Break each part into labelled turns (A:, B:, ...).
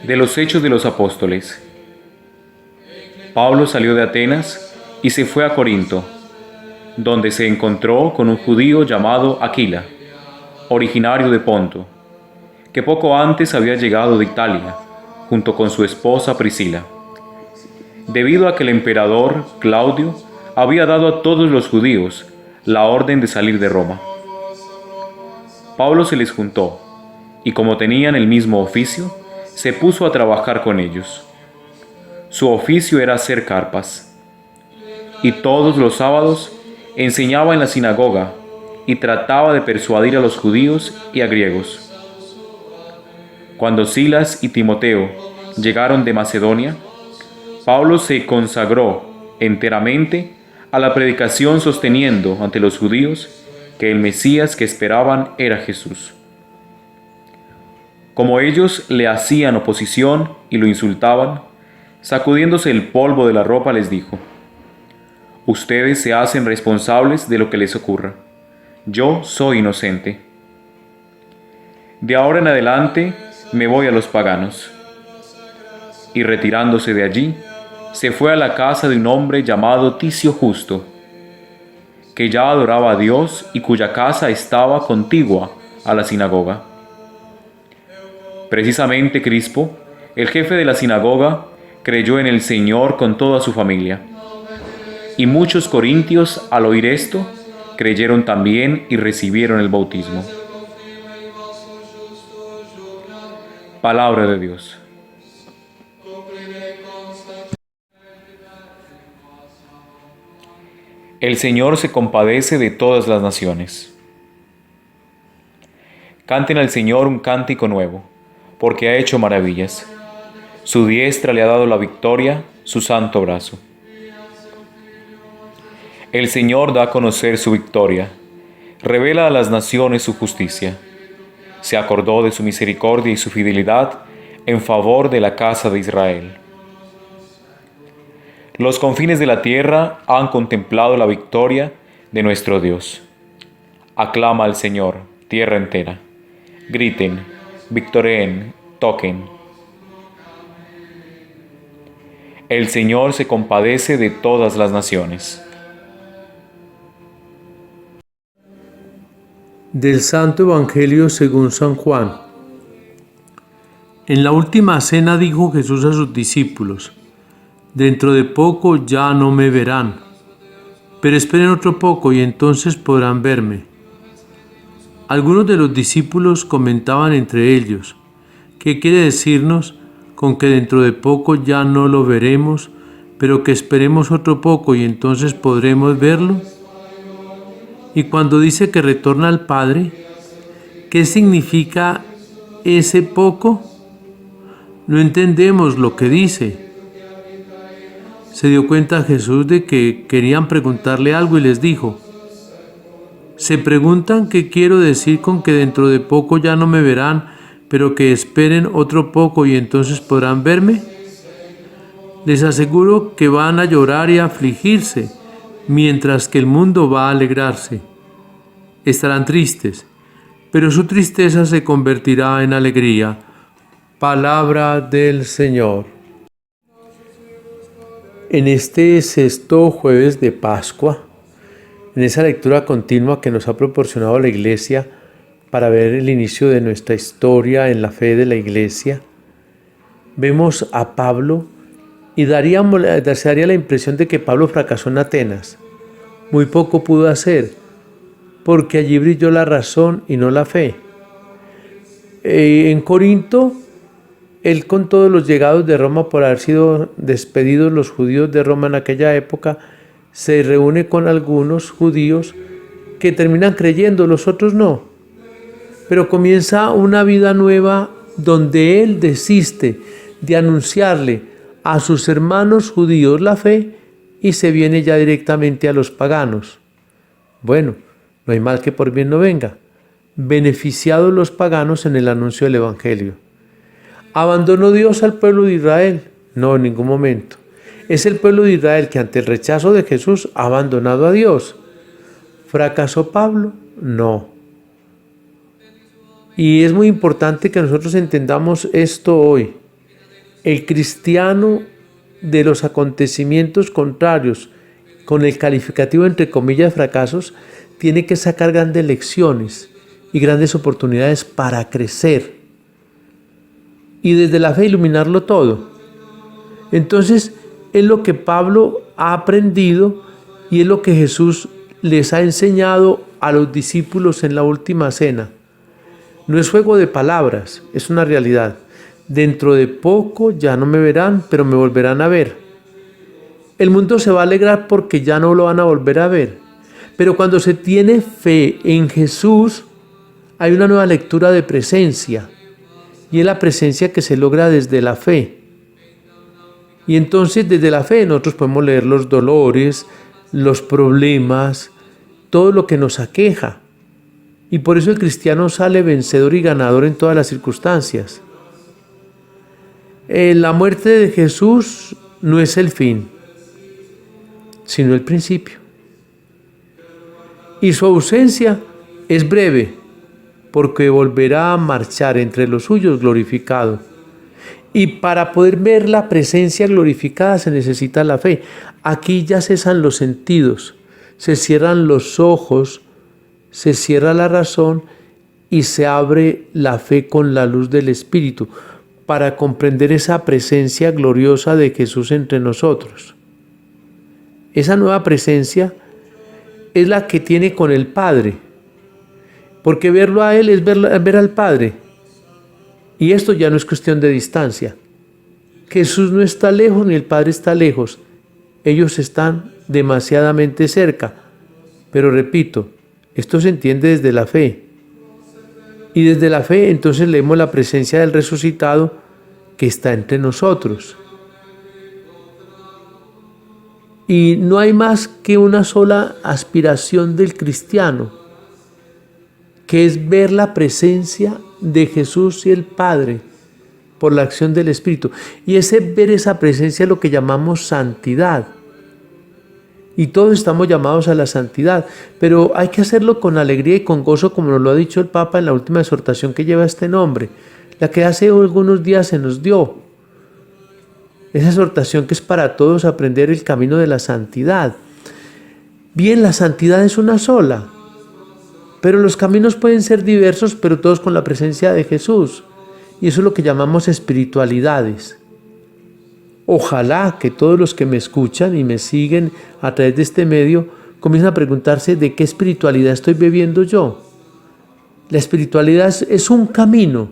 A: De los Hechos de los Apóstoles. Pablo salió de Atenas y se fue a Corinto, donde se encontró con un judío llamado Aquila, originario de Ponto, que poco antes había llegado de Italia, junto con su esposa Priscila, debido a que el emperador Claudio había dado a todos los judíos la orden de salir de Roma. Pablo se les juntó, y como tenían el mismo oficio, se puso a trabajar con ellos. Su oficio era hacer carpas, y todos los sábados enseñaba en la sinagoga y trataba de persuadir a los judíos y a griegos. Cuando Silas y Timoteo llegaron de Macedonia, Pablo se consagró enteramente a la predicación, sosteniendo ante los judíos que el Mesías que esperaban era Jesús. Como ellos le hacían oposición y lo insultaban, sacudiéndose el polvo de la ropa les dijo: ustedes se hacen responsables de lo que les ocurra. Yo soy inocente. De ahora en adelante me voy a los paganos. Y retirándose de allí, se fue a la casa de un hombre llamado Ticio Justo, que ya adoraba a Dios y cuya casa estaba contigua a la sinagoga. Precisamente Crispo, el jefe de la sinagoga, creyó en el Señor con toda su familia. Y muchos corintios, al oír esto, creyeron también y recibieron el bautismo. Palabra de Dios. El Señor se compadece de todas las naciones. Canten al Señor un cántico nuevo, porque ha hecho maravillas. Su diestra le ha dado la victoria, su santo brazo. El Señor da a conocer su victoria, revela a las naciones su justicia. Se acordó de su misericordia y su fidelidad en favor de la casa de Israel. Los confines de la tierra han contemplado la victoria de nuestro Dios. Aclama al Señor, tierra entera. Griten, victoreen, toquen. El Señor se compadece de todas las naciones.
B: Del Santo Evangelio según San Juan. En la última cena dijo Jesús a sus discípulos: dentro de poco ya no me verán, pero esperen otro poco y entonces podrán verme. Algunos de los discípulos comentaban entre ellos: ¿qué quiere decirnos con que dentro de poco ya no lo veremos, pero que esperemos otro poco y entonces podremos verlo? Y cuando dice que retorna al Padre, ¿qué significa ese poco? No entendemos lo que dice. Se dio cuenta Jesús de que querían preguntarle algo y les dijo: ¿se preguntan qué quiero decir con que dentro de poco ya no me verán, pero que esperen otro poco y entonces podrán verme? Les aseguro que van a llorar y a afligirse, mientras que el mundo va a alegrarse. Estarán tristes, pero su tristeza se convertirá en alegría. Palabra del Señor. En este sexto jueves de Pascua, en esa lectura continua que nos ha proporcionado la Iglesia para ver el inicio de nuestra historia en la fe de la Iglesia, vemos a Pablo y se daría la impresión de que Pablo fracasó en Atenas. Muy poco pudo hacer, porque allí brilló la razón y no la fe. En Corinto, él, con todos los llegados de Roma por haber sido despedidos los judíos de Roma en aquella época, se reúne con algunos judíos que terminan creyendo, los otros no. Pero comienza una vida nueva donde él desiste de anunciarle a sus hermanos judíos la fe y se viene ya directamente a los paganos. Bueno, no hay mal que por bien no venga. Beneficiados los paganos en el anuncio del Evangelio. ¿Abandonó Dios al pueblo de Israel? No, en ningún momento. Es el pueblo de Israel que ante el rechazo de Jesús ha abandonado a Dios. ¿Fracasó Pablo? No. Y es muy importante que nosotros entendamos esto hoy. El cristiano de los acontecimientos contrarios, con el calificativo entre comillas fracasos, tiene que sacar grandes lecciones y grandes oportunidades para crecer y desde la fe iluminarlo todo. Entonces es lo que Pablo ha aprendido y es lo que Jesús les ha enseñado a los discípulos en la última cena. No es juego de palabras, es una realidad. Dentro de poco ya no me verán, pero me volverán a ver. El mundo se va a alegrar porque ya no lo van a volver a ver. Pero cuando se tiene fe en Jesús, hay una nueva lectura de presencia. Y es la presencia que se logra desde la fe. Y entonces desde la fe nosotros podemos leer los dolores, los problemas, todo lo que nos aqueja. Y por eso el cristiano sale vencedor y ganador en todas las circunstancias. La muerte de Jesús no es el fin, sino el principio. Y su ausencia es breve, porque volverá a marchar entre los suyos glorificado. Y para poder ver la presencia glorificada se necesita la fe. Aquí ya cesan los sentidos, se cierran los ojos, se cierra la razón y se abre la fe con la luz del Espíritu para comprender esa presencia gloriosa de Jesús entre nosotros. Esa nueva presencia es la que tiene con el Padre, porque verlo a Él es ver al Padre. Y esto ya no es cuestión de distancia. Jesús no está lejos ni el Padre está lejos. Ellos están demasiadamente cerca. Pero repito, esto se entiende desde la fe. Y desde la fe entonces leemos la presencia del resucitado que está entre nosotros. Y no hay más que una sola aspiración del cristiano, que es ver la presencia de Jesús y el Padre por la acción del Espíritu. Y ese ver esa presencia es lo que llamamos santidad. Y todos estamos llamados a la santidad, pero hay que hacerlo con alegría y con gozo, como nos lo ha dicho el Papa en la última exhortación que lleva este nombre, la que hace algunos días se nos dio. Esa exhortación que es para todos aprender el camino de la santidad. Bien, la santidad es una sola, pero los caminos pueden ser diversos, pero todos con la presencia de Jesús. Y eso es lo que llamamos espiritualidades. Ojalá que todos los que me escuchan y me siguen a través de este medio comiencen a preguntarse de qué espiritualidad estoy viviendo yo. La espiritualidad es un camino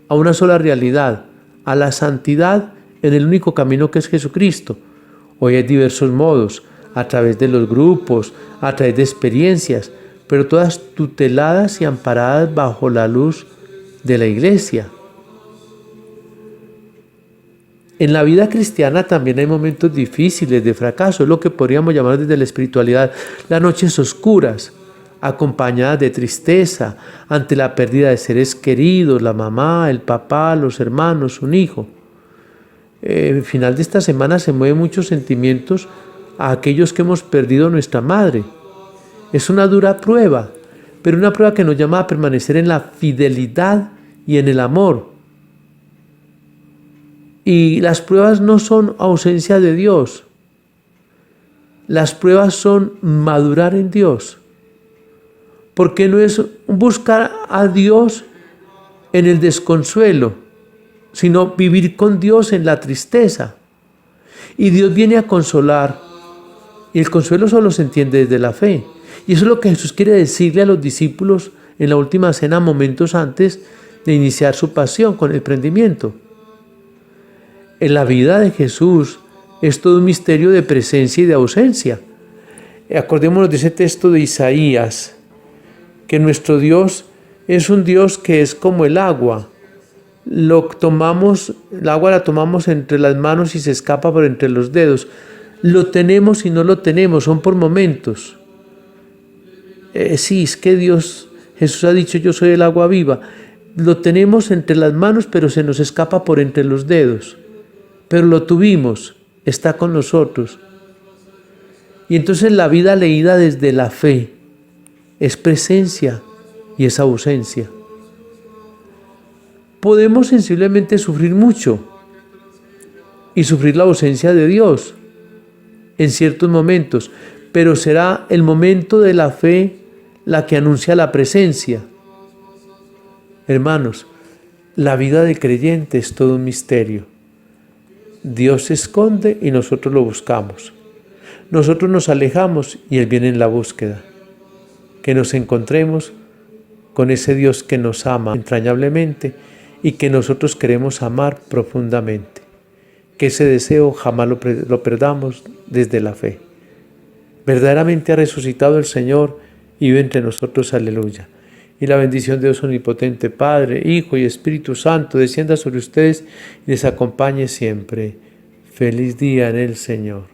B: a una sola realidad, a la santidad en el único camino que es Jesucristo. Hoy hay diversos modos, a través de los grupos, a través de experiencias, pero todas tuteladas y amparadas bajo la luz de la Iglesia. En la vida cristiana también hay momentos difíciles de fracaso, es lo que podríamos llamar desde la espiritualidad las noches oscuras, acompañadas de tristeza ante la pérdida de seres queridos, la mamá, el papá, los hermanos, un hijo. Al final de esta semana se mueven muchos sentimientos a aquellos que hemos perdido a nuestra madre. Es una dura prueba, pero una prueba que nos llama a permanecer en la fidelidad y en el amor. Y las pruebas no son ausencia de Dios. Las pruebas son madurar en Dios. Porque no es buscar a Dios en el desconsuelo, sino vivir con Dios en la tristeza. Y Dios viene a consolar. Y el consuelo solo se entiende desde la fe. Y eso es lo que Jesús quiere decirle a los discípulos en la última cena, momentos antes de iniciar su pasión con el prendimiento. En la vida de Jesús es todo un misterio de presencia y de ausencia. Acordémonos de ese texto de Isaías, que nuestro Dios es un Dios que es como el agua. El agua la tomamos entre las manos y se escapa por entre los dedos. Lo tenemos y no lo tenemos, son por momentos. Sí, es que Jesús ha dicho, yo soy el agua viva. Lo tenemos entre las manos, pero se nos escapa por entre los dedos. Pero lo tuvimos, está con nosotros. Y entonces la vida leída desde la fe es presencia y es ausencia. podemos sensiblemente sufrir mucho y sufrir la ausencia de Dios en ciertos momentos, pero será el momento de la fe la que anuncia la presencia. Hermanos, la vida de creyente es todo un misterio. Dios se esconde y nosotros lo buscamos. Nosotros nos alejamos y Él viene en la búsqueda. Que nos encontremos con ese Dios que nos ama entrañablemente y que nosotros queremos amar profundamente. Que ese deseo jamás lo perdamos desde la fe. Verdaderamente ha resucitado el Señor y vive entre nosotros, aleluya. Y la bendición de Dios Omnipotente, Padre, Hijo y Espíritu Santo, descienda sobre ustedes y les acompañe siempre. Feliz día en el Señor.